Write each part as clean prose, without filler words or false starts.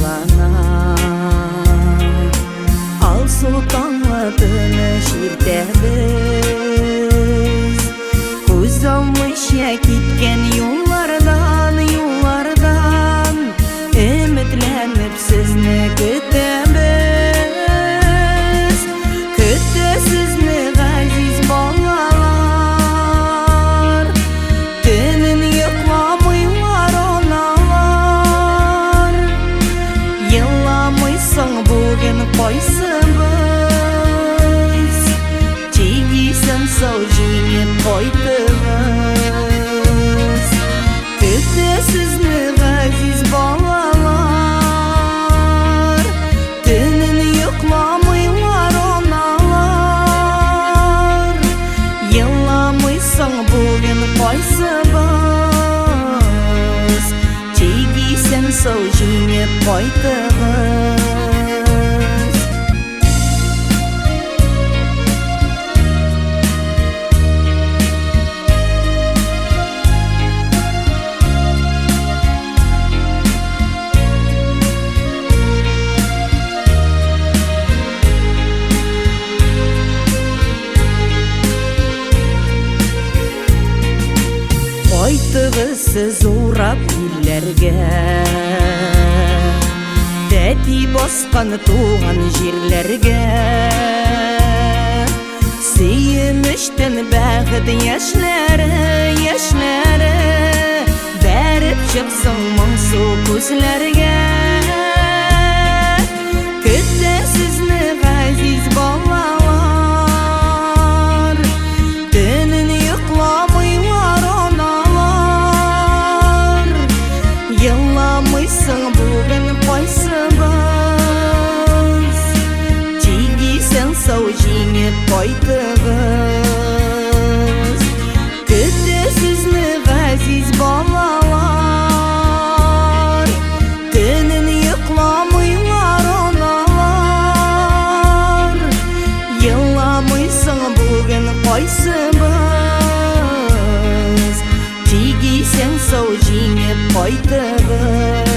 башланар. Ал султанлыгына җирдәбез, күз алмыйча киткән юллардан, өметләнеп сезне көтәбез. Көтәсезне газиз балалар, төнен йокламыйлар аналар. Елламыйсың бүген кайсыбыз, тигисен сау җиңеп кайтыгыз. Көтәсезне газиз балалар, төнен йокламыйлар аналар. Елламыйсың бүген кайсыбыз, тигисен сау җиңеп кайтыгыз. Кайтыгыз сез урап илләргә, тәти баскан туган җирләргә. Сөенечтән бәхет яшьләре, бәреп чыксын моңсу күзләргә. Көтәсезне газиз балалар, төнен йокламыйлар аналар. Елламыйсың бүген кайсыбыз, тигисен сау җиңеп кайтыгыз. Көтәсезне газиз балалар, төнен йокламыйлар аналар. Елламыйсың бүген кайсыбыз, тигисен сау җиңеп кайтыгыз.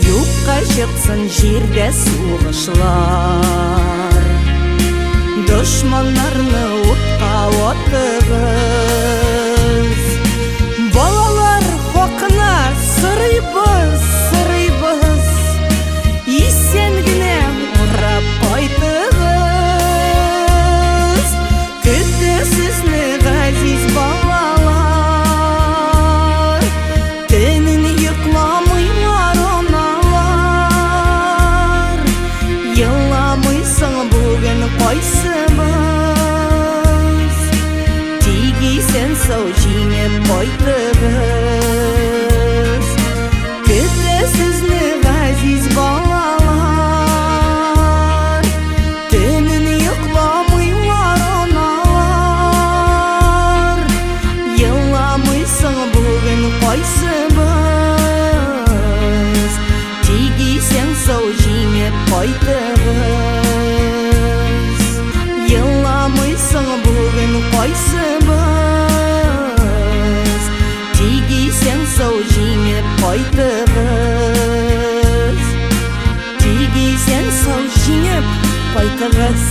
Юкка чыксын җирдә сугышлар, дошманнарны утка атыгыз. Балалар хакына сорыйбыз, исән генә урап кайтыгыз. Көтәсезне газиз балалар, төнен йокламыйлар аналар. Елламыйсың бүген кайсыбыз, тигисен сау җиңеп кайтыгыз. Көтәсезне газиз балалар, төнен йокламыйлар аналар. Елламыйсың бүген кайсыбыз, тигисен сау җиңеп кайтыгыз. Елламыйсың бүген кайсыбыз, тигисен сау җиңеп кайтыгыз. Тигисен сау җиңеп кайтыгыз.